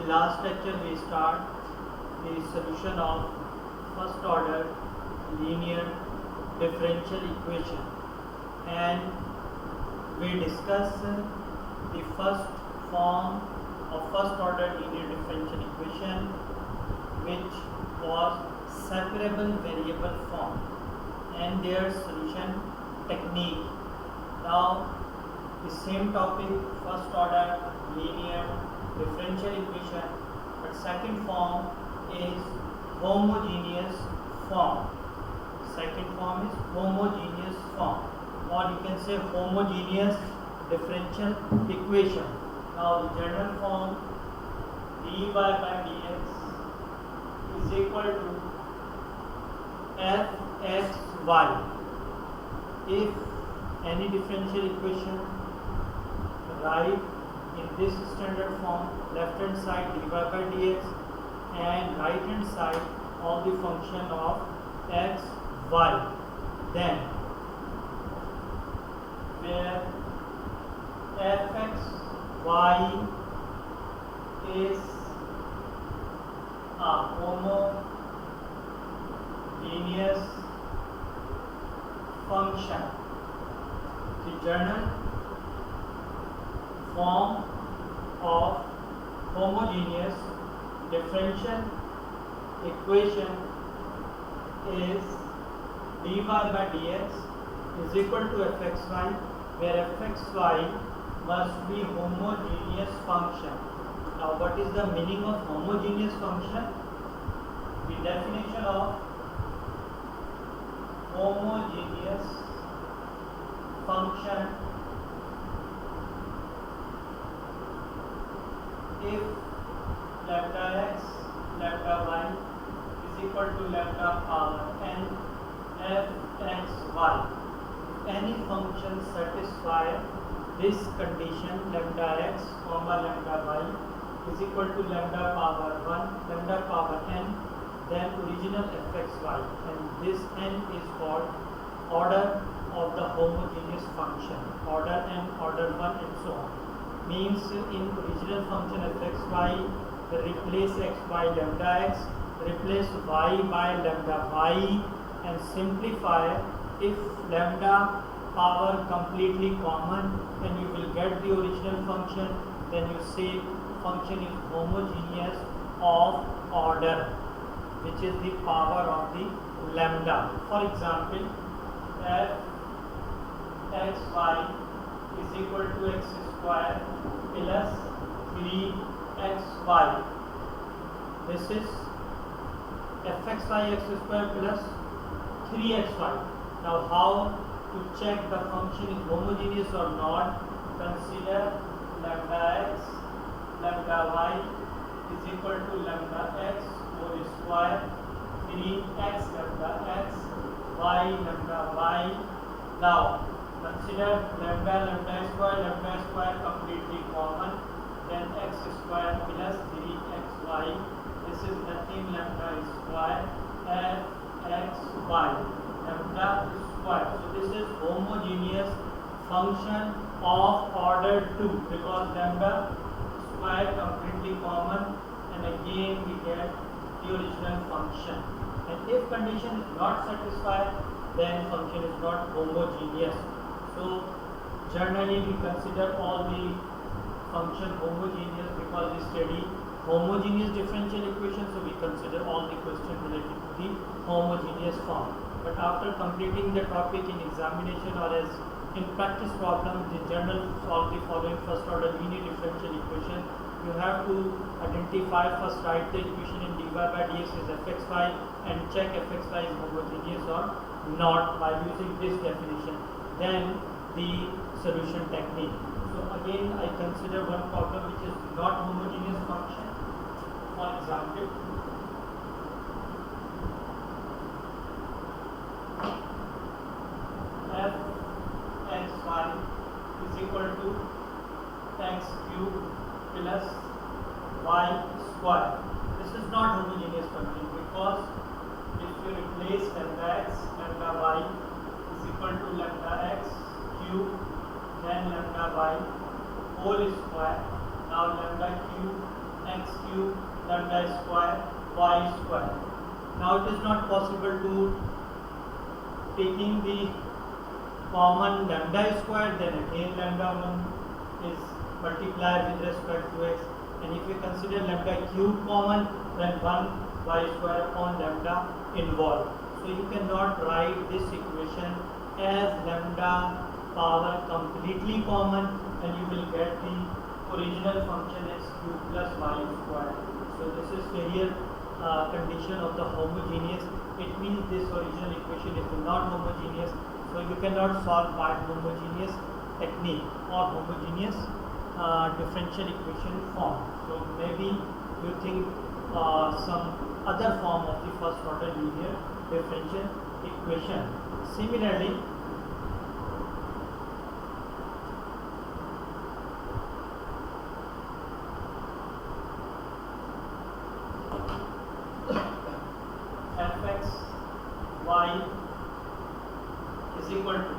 last lecture we start the solution of first order linear differential equation, and we discuss the first form of first order linear differential equation, which was separable variable form, and their solution technique. Now the same topic, first order linear differential equation, but second form is homogeneous form. Second form is homogeneous form, or you can say homogeneous differential equation. Now the general form dy by dx is equal to fxy. If any differential equation, write in this standard form, left hand side dy by dx and right hand side of the function of x, y, then where fx y is a homogeneous function. The general form of homogeneous differential equation is dy by dx is equal to fxy, where fxy must be homogeneous function. Now what is the meaning of homogeneous function? The definition of homogeneous function: if lambda x, lambda y is equal to lambda power n fxy, if any function satisfy this condition, lambda x comma lambda y is equal to lambda power 1 lambda power n, then original fxy, and this n is called order of the homogeneous function, order n, order 1, and so on. Means in original function fxy, replace x by lambda x, replace y by lambda y, and simplify. If lambda power completely common, then you will get the original function. Then you say function is homogeneous of order, which is the power of the lambda. For example, fxy is equal to x square plus 3xy. This is fxy x square plus 3xy. Now how to check the function is homogeneous or not? Consider lambda x, lambda y is equal to lambda x whole square, 3x lambda x, y lambda y. Now consider lambda square completely common, then x square plus 3xy. This is nothing, lambda square fxy, lambda square. So this is homogeneous function of order 2, because lambda square completely common, and again we get the original function. And if condition is not satisfied, then function is not homogeneous. So generally we consider all the function homogeneous because we study homogeneous differential equation, so we consider all the questions related to the homogeneous form. But after completing the topic in examination or as in practice problem, the journal solve the following first order linear differential equation. You have to identify, first write the equation in dy by dx is fxy and check fxy is homogeneous or not by using this definition. Then the solution technique. So again I consider one problem which is not homogeneous function. For example, fxy is equal to x cube plus y square. This is not homogeneous function because if you replace lambda x, lambda y is equal to lambda x cube, then lambda y whole square. Now lambda cube x cube lambda square y square. Now it is not possible to taking the common lambda square, then again lambda 1 is multiplied with respect to x, and if you consider lambda cube common, then 1 y square upon lambda involved. So you cannot write this equation as lambda power completely common, and you will get the original function x cube plus y square. So this is failure condition of the homogeneous. It means this original equation is not homogeneous, so you cannot solve by homogeneous technique or homogeneous differential equation form. So maybe you think some other form of the first order linear differential equation. Similarly, fx y is equal to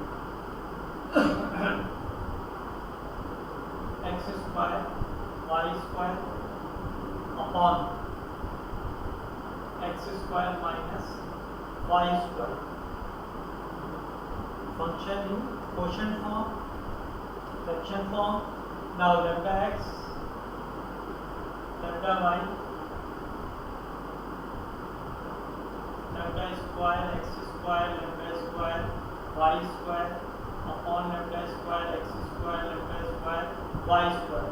x square y square upon x square minus y square. Function in quotient form, fraction form. Now lambda x, lambda y, lambda square x square lambda square y square upon lambda square x square lambda square y square.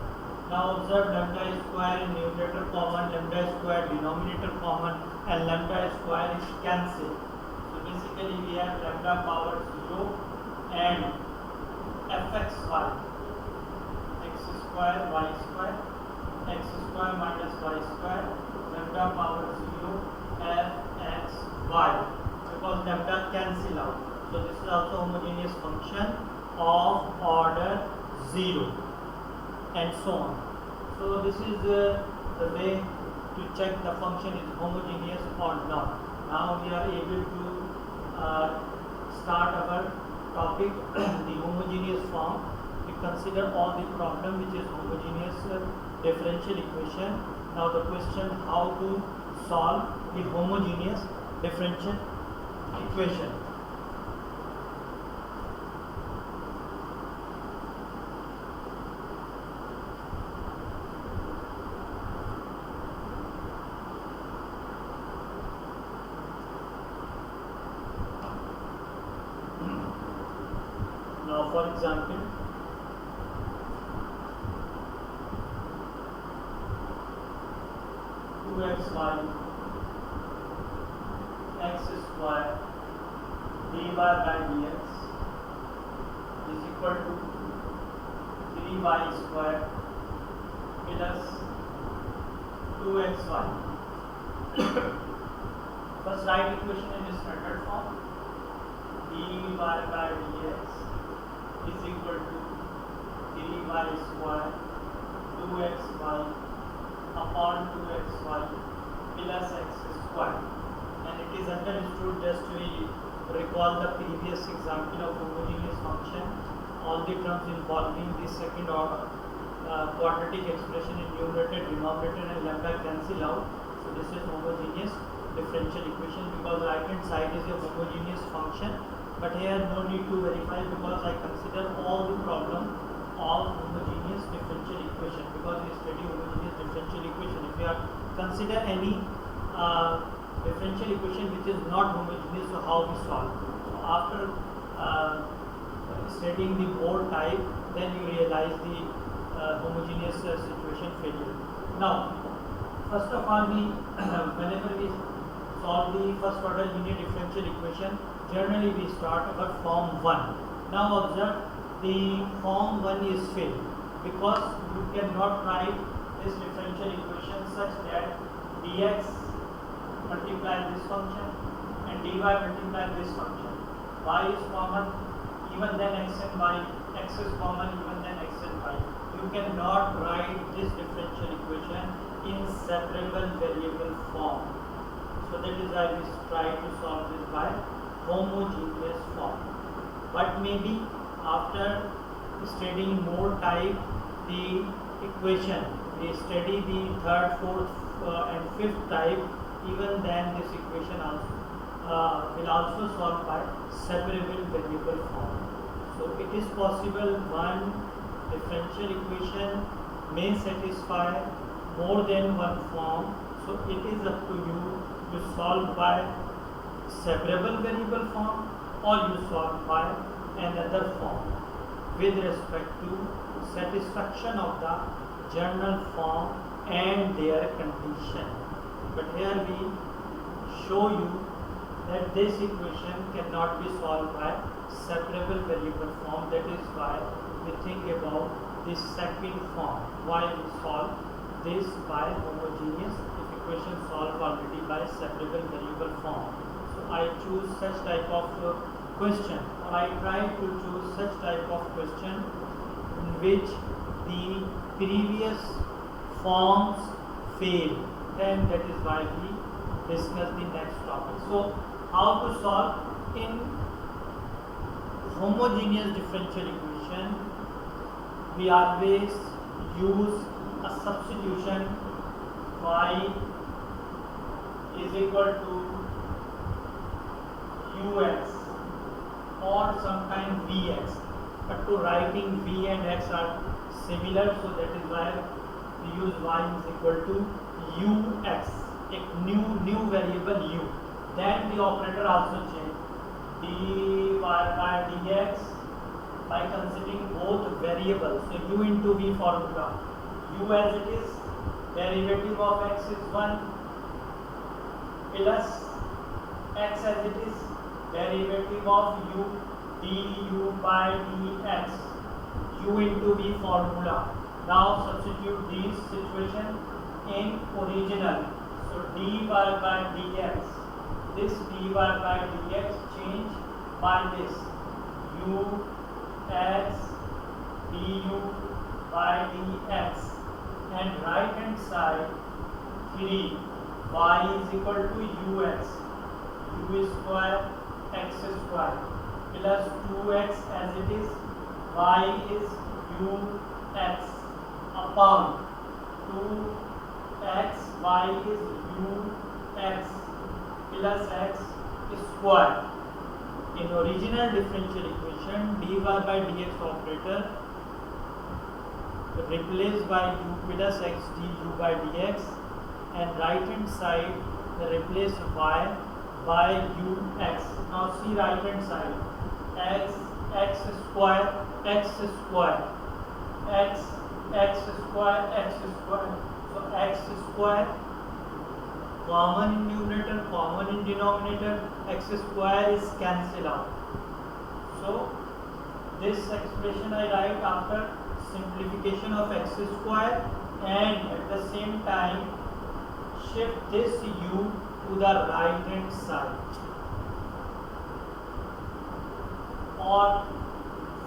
Now observe lambda square in numerator common, lambda square denominator common, and lambda square is cancelled. So basically we have lambda power 0 and fxy x square y square x square minus y square lambda power 0 fxy, because lambda cancel out. So this is also homogeneous function of order 0, and so on. So this is the way to check the function is homogeneous or not. Now we are able to start our topic, the homogeneous form. We consider all the problem which is homogeneous differential equation. Now the question how to solve the homogeneous differential equation. Now for example, two xy x square dy by dx is equal to 3y square plus 2xy. First write equation in standard form. dy by dx is equal to 3y square 2xy upon 2xy plus x square. And it is understood, just we recall the previous example of homogeneous function, all the terms involving the second order quadratic expression in numerator, denominator and lambda cancel out. So this is homogeneous differential equation, because right hand side is a homogeneous function, but here no need to verify because I consider all the problem of homogeneous differential equation, because we study homogeneous differential equation. If you are consider any differential equation which is not homogeneous, so how we solve? So after studying the board type, then you realize the homogeneous situation failure. Now first of all, we whenever we solve the first order linear differential equation, generally we start our form 1. Now observe, the form 1 is failed because you cannot write this differential equation such that dx multiply this function and dy multiply this function. Y is common, even then x and y, x is common, even then x and y. You cannot write this differential equation in separable variable form. So that is why we try to solve this by homogeneous form. But maybe after studying more type, the equation we study the third, fourth, and fifth type, even then this equation also will also solve by separable variable form. So it is possible one differential equation may satisfy more than one form. So it is up to you to solve by separable variable form or you solve by another form with respect to satisfaction of the general form and their condition. But here we show you that this equation cannot be solved by separable variable form. That is why we think about this second form. Why we solve this by homogeneous if equation solved already by separable variable form. So I choose such type of question, or I try to choose such type of question in which the previous forms fail. Then that is why we discuss the next topic. So how to solve in homogeneous differential equation? We always use a substitution. Y is equal to ux or sometimes vx, but to writing v and x are similar, so that is why we use y is equal to ux, a new variable u. Then the operator also change dy by dx by considering both variables. So u into v formula, u as it is, derivative of x is 1 plus x as it is, derivative of u du by dx, u into v formula. Now substitute this situation in original. So dy by dx, this dy by dx change by this u x du by dx, and right hand side 3 y is equal to ux, u square x square plus 2x as it is, y is ux upon 2x, y is ux plus x square. In original differential equation, dy by dx operator replaced by u plus x du by dx, and right hand side replace y by ux. Now see right hand side, x square x square x square x square. So x square common in numerator, common in denominator, x square is cancelled out. So this expression I write after simplification of x square, and at the same time shift this u to the right hand side. Or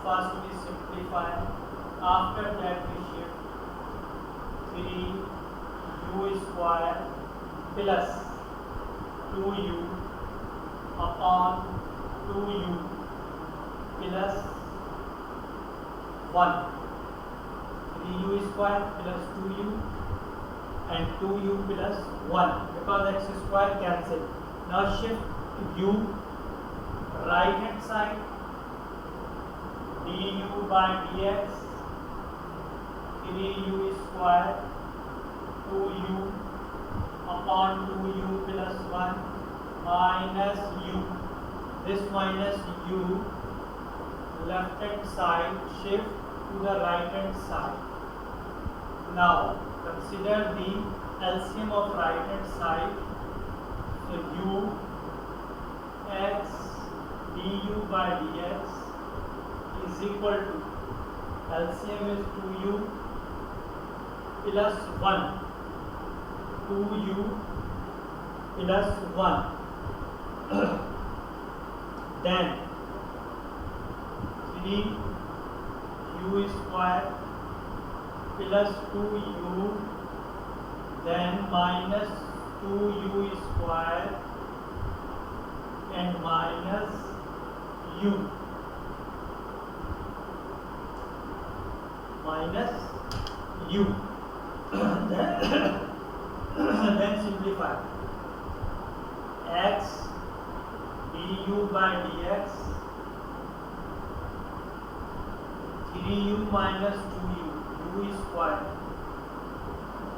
first we simplify, after that we shift 3u square plus 2u upon 2u plus 1. 3u square plus 2u and 2u plus 1, because x square cancel. Now shift u right hand side, du by dx, 3u square 2u upon 2u plus 1 minus u. This minus u left hand side shift to the right hand side. Now consider the LCM of right hand side. So u x du by dx is equal to, LCM is 2u plus 1, 2u plus 1 then 3u square plus 2u, then minus 2u square and minus u, minus u. then simplify. X du by dx, 3u minus 2u, u is square,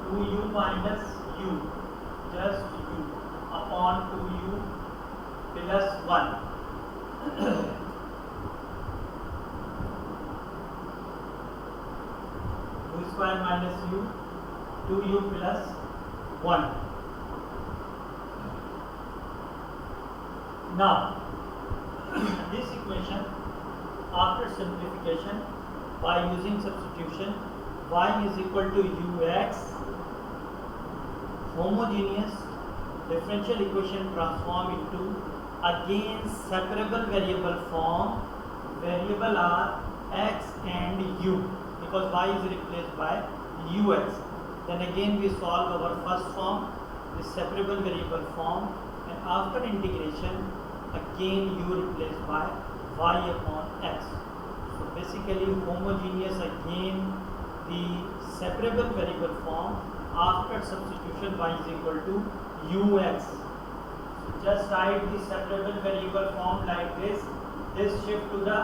2u minus u, just u, upon 2u plus 1. U square minus u, 2u plus 1. Now, this equation, after simplification, by using substitution, y is equal to ux, homogeneous differential equation transform into again separable variable form. Variable are x and u, because y is replaced by ux. Then again we solve our first form, the separable variable form, and after integration again u replaced by y upon x. So basically homogeneous again the separable variable form, after substitution y is equal to ux. So just write the separable variable form like this. This shift to the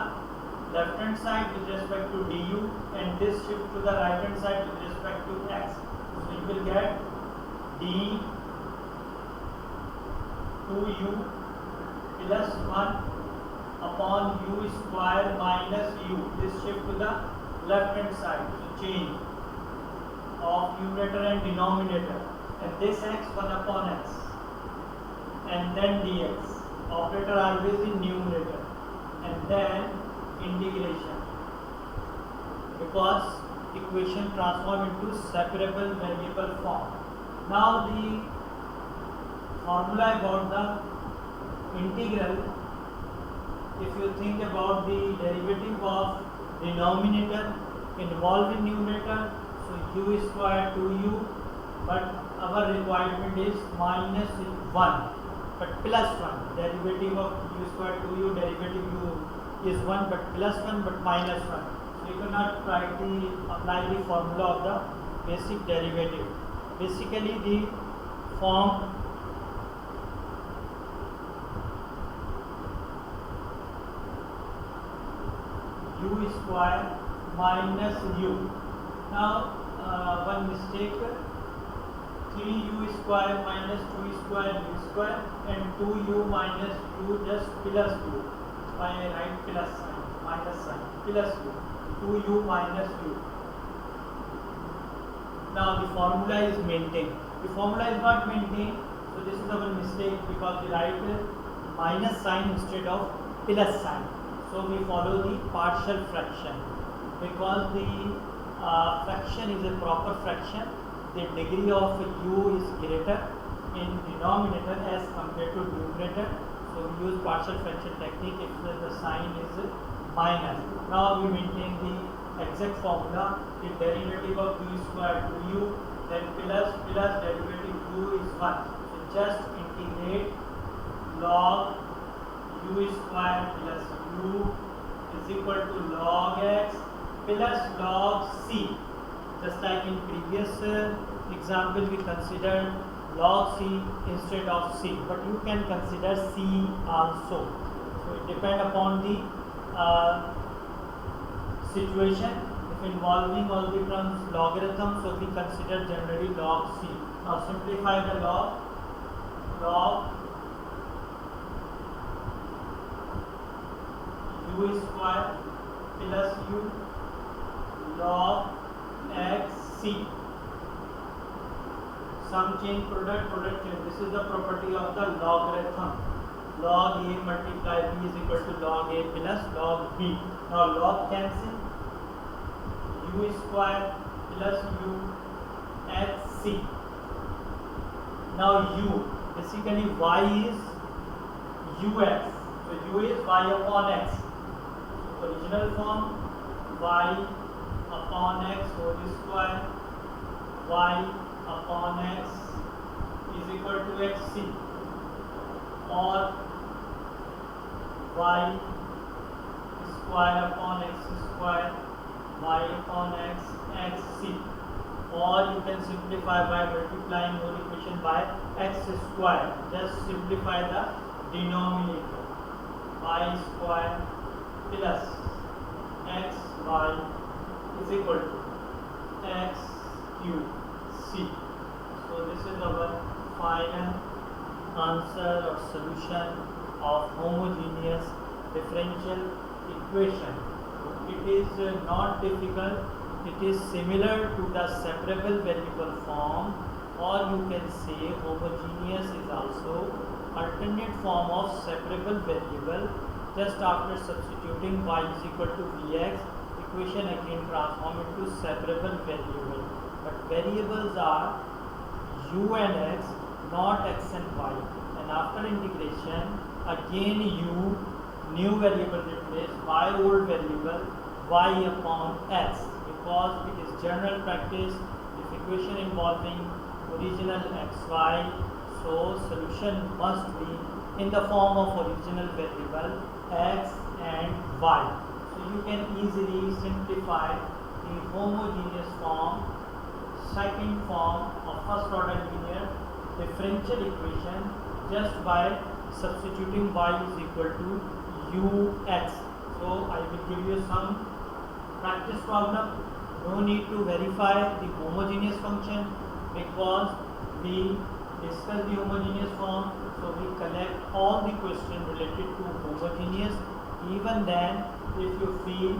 left hand side with respect to du, and this shift to the right hand side with respect to x. So you will get d 2u plus 1 upon u square minus u. This shift to the left hand side. So change of numerator and denominator, and this x 1 upon x, and then dx. Operator always in numerator, and then integration, because equation transform into separable variable form. Now the formula about the integral, if you think about the derivative of denominator involving numerator, so u square 2u, but our requirement is minus 1, but plus 1. Derivative of u square 2u, derivative u is 1, but plus 1, but minus 1. So you cannot apply the formula of the basic derivative. Basically the form u square minus u. Now one mistake, 3u square minus 2 square u square, and 2u minus u just plus u. Why I write plus sign, minus sign, plus u, 2u minus u. Now the formula is maintained. The formula is not maintained, so this is our mistake, because we write minus sign instead of plus sign. So we follow the partial fraction, because the fraction is a proper fraction. The degree of u is greater in denominator as compared to numerator. So we use partial fraction technique if the sign is minus. Now we maintain the exact formula. The derivative of u square 2u, then plus derivative u is 1. So just integrate log u square plus u is equal to log x plus log c. Just like in previous example we considered log c instead of c, but you can consider c also. So it depends upon the situation. If involving all the terms logarithm, so we consider generally log c. Now simplify the log u square plus u log x c. Sum change, product change. This is the property of the logarithm. Log a multiply b is equal to log a plus log b. Now log cancel, u square plus u x c. Now u, basically y is ux. So u is y upon x. So original form y upon x whole square, y upon x is equal to xc, or y square upon x square, y upon x xc, or you can simplify by multiplying your equation by x square. Just simplify the denominator. Y square plus xy is equal to x cube c. So this is our final answer or solution of homogeneous differential equation. It is not difficult. It is similar to the separable variable form, or you can say homogeneous is also alternate form of separable variable. Just after substituting y is equal to vx, equation again transform into separable variable. But variables are u and x, not x and y. And after integration, again u, new variable replace y old variable y upon x, because it is general practice if equation involving original xy, so solution must be in the form of original variable x and y. So you can easily simplify the homogeneous form, second form of first order linear differential equation just by substituting y is equal to ux. So I will give you some practice problem. No need to verify the homogeneous function because we discuss the homogeneous form. So we collect all the questions related to homogeneous. Even then, if you feel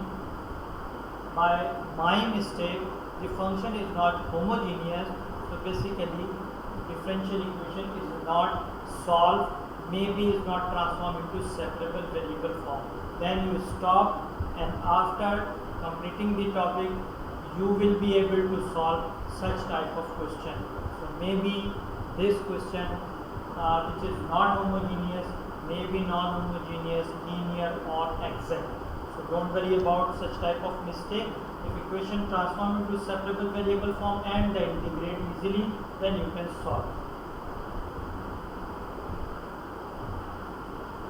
by my mistake the function is not homogeneous, so basically differential equation is not solved, maybe is not transformed into separable variable form. Then you stop, and after completing the topic you will be able to solve such type of question. So maybe this question which is not homogeneous, maybe non-homogeneous, linear or exact. So don't worry about such type of mistake. If equation transform into separable variable form and they integrate easily, then you can solve.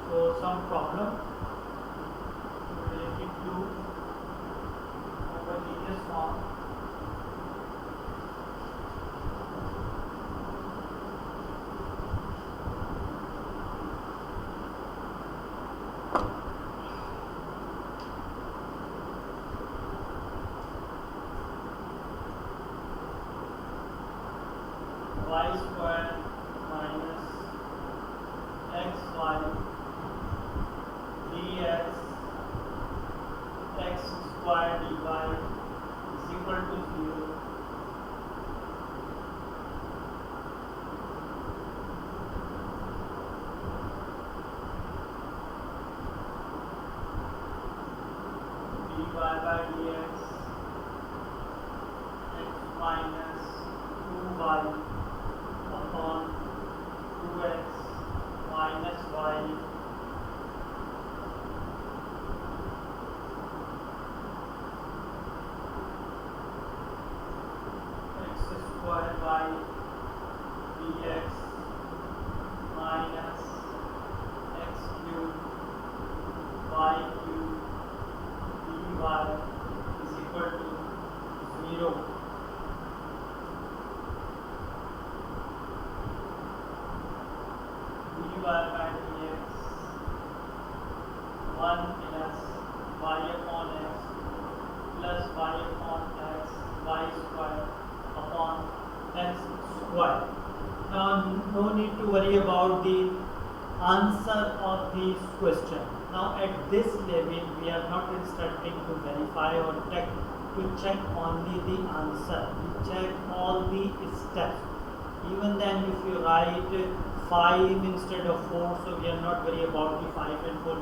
So some problem related to homogeneous form. Y square minus xy dx x square dy is equal to 0. dy by dx x minus 2y upon 2x minus y x square by dx minus x cube y cube dy is equal to 0. dy by dx 1 plus y upon x plus y upon x y square upon x square. Now no need to worry about the answer of this question. Now at this level we are not instructing to verify or check only the answer. We check all the steps. Even then if you write 5 instead of 4, so we are not worried about the 5 and 4.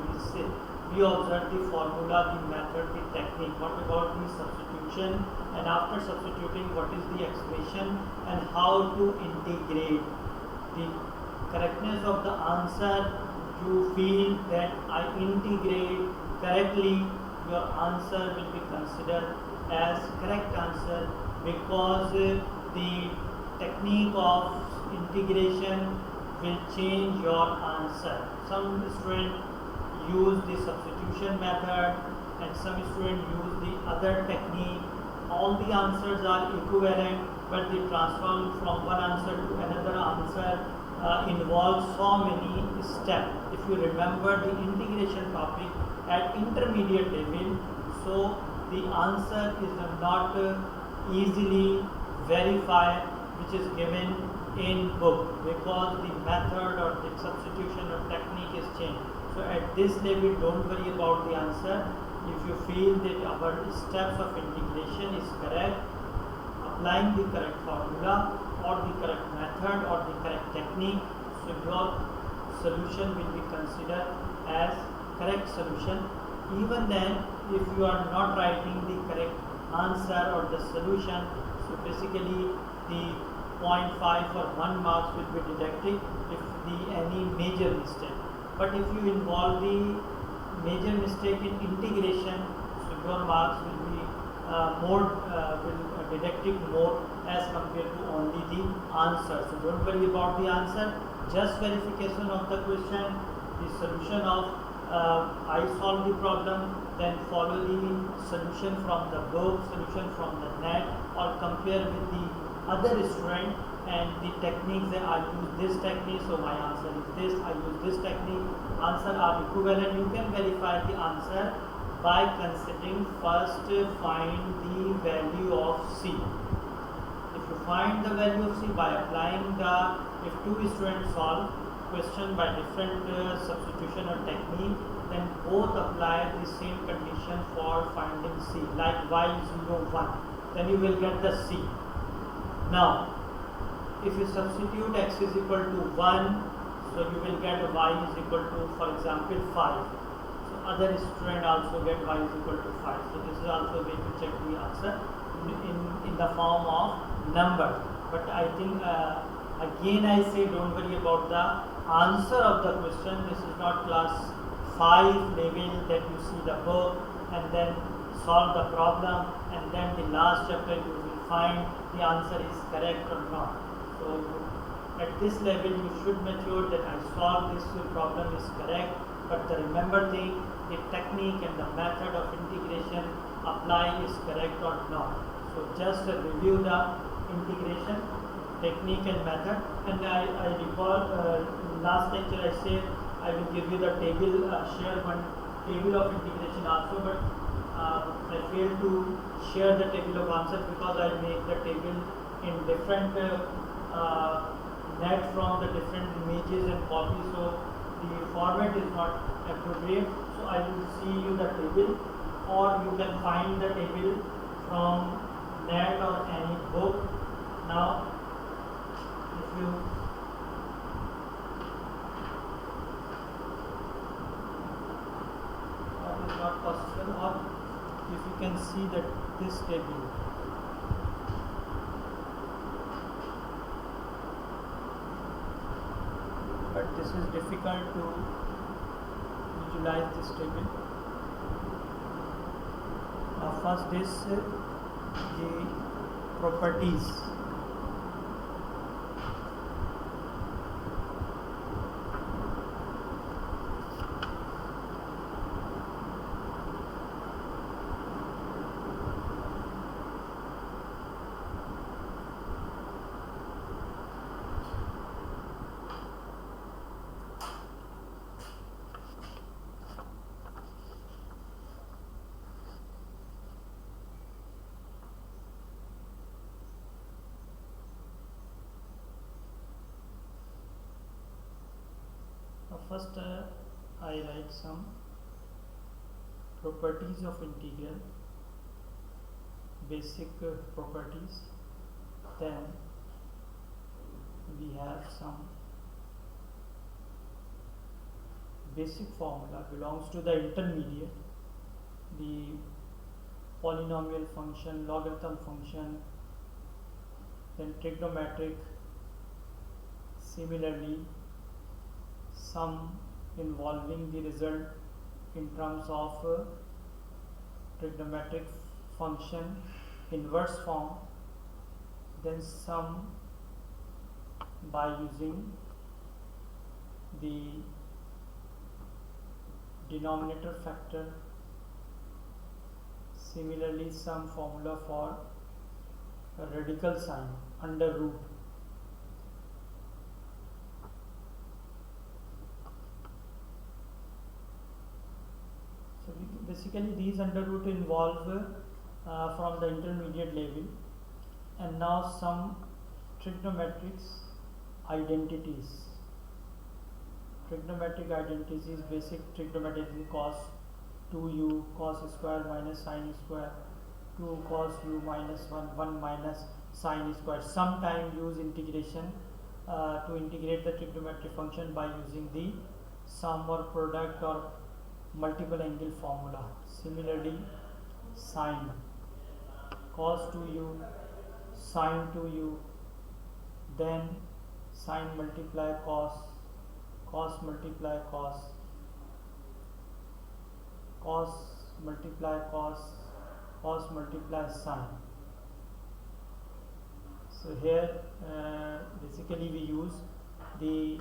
We observe the formula, the method, the technique. What about the substitution, and after substituting what is the expression and how to integrate. The correctness of the answer, you feel that I integrate correctly, your answer will be considered as correct answer, because the technique of integration will change your answer. Some students use the substitution method and some students use the other technique. all the answers are equivalent, but the transform from one answer to another answer involves so many steps. If you remember the integration topic at intermediate level, so the answer is not easily verified which is given in book, because the method or the substitution or technique is changed. So at this level, don't worry about the answer. If you feel that our steps of integration is correct, applying the correct formula or the correct method or the correct technique, so your solution will be considered as correct solution. Even then, if you are not writing the correct answer or the solution, so basically the 0.5 or 1 marks will be deducted if any major mistake. But if you involve the major mistake in integration, so your marks will be deducted more as compared to only the answer. So don't worry about the answer, just verification of the question, the solution of I solve the problem, then follow the solution from the book, solution from the net, or compare with the other student and the techniques that I use this technique, so my answer is this, I use this technique, answer are equivalent. You can verify the answer by considering first find the value of C. If you find the value of C by applying if two students solve question by different substitution or technique, then both apply the same condition for finding C, like y0 1, then you will get the C. Now if you substitute x is equal to 1, so you will get y is equal to, for example, 5. So other student also get y is equal to 5. So this is also a way to check the answer in the form of number. But I think again I say don't worry about the answer of the question. This is not class 5 level that you see the book and then solve the problem and then the last chapter you will find the answer is correct or not. So at this level you should mature that I solved this problem is correct, but the remember thing, the technique and the method of integration apply is correct or not. So just review the integration technique and method. And I recall last lecture I said I will give you the table, share one table of integration also, but I failed to share the table of answers because I make the table in different net from the different images and copies, so the format is not appropriate. So I will see you the table, or you can find the table from net or any book. Now if you that is not possible, or if you can see that this table, but this is difficult to visualize this table. First is the properties. First I write some properties of integral, basic properties. Then we have some basic formula belongs to the intermediate, the polynomial function, logarithm function, then trigonometric, similarly some involving the result in terms of trigonometric function inverse form, then some by using the Similarly, some formula for a radical sign under root. So basically these under root involve from the intermediate level. And now some trigonometrics identities. Trigonometric identities, basic trigonometry: cos 2u cos square minus sin square, 2 cos u minus 1 minus sin square. Sometime use integration to integrate the trigonometric function by using the sum or product or multiple angle formula. Similarly, sine, cos 2u sin 2u, then sin multiply cos, cos multiply cos, cos multiply cos, cos multiply sin. So here basically we use the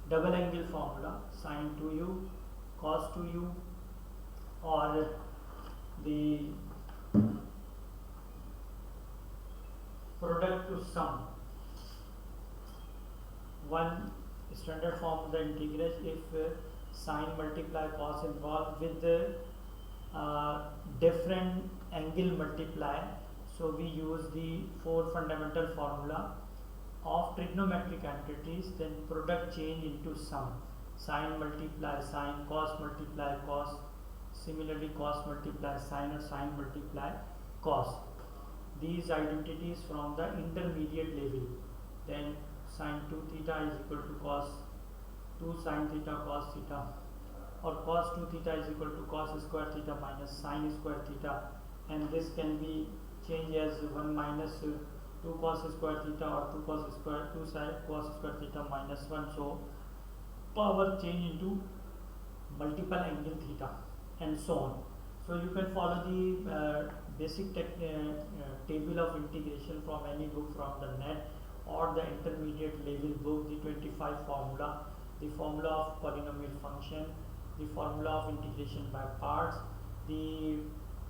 double angle formula, sin 2u cos 2u, or the product to sum. One standard form of the integration, if sine multiply cos involved with the different angle multiply, so we use the 4 fundamental formula of trigonometric entities, then product change into sum. Sine multiply sine, cos multiply cos, similarly cos multiply sine or sine multiply cos. These identities from the intermediate level. Then sin 2 theta is equal to cos 2 sin theta cos theta, or cos 2 theta is equal to cos square theta minus sin square theta, and this can be changed as 1 minus 2 cos square theta, or 2 cos square 2 sin cos square theta minus 1. So power change into multiple angle theta, and so on. So you can follow the basic table of integration from any book from the net or the intermediate level book, the 25 formula, the formula of polynomial function, the formula of integration by parts, the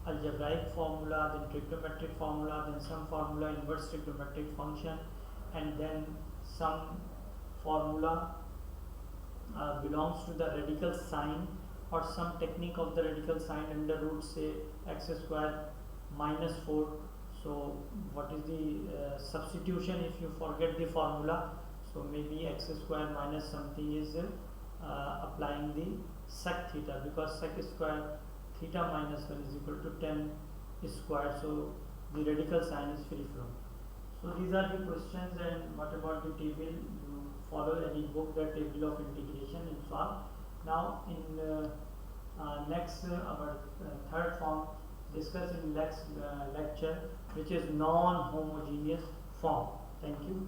algebraic formula, then trigonometric formula, then some formula inverse trigonometric function, and then some formula belongs to the radical sign, or some technique of the radical sign under root, say x square minus 4. So what is the substitution if you forget the formula? So maybe x square minus something is applying the sec theta, because sec square theta minus 1 is equal to 10 square. So the radical sign is free from. So these are the questions. And what about the table? You follow any book, the table of integration, and solve. Now in next our third form, discuss in next lecture, which is non-homogeneous form. Thank you.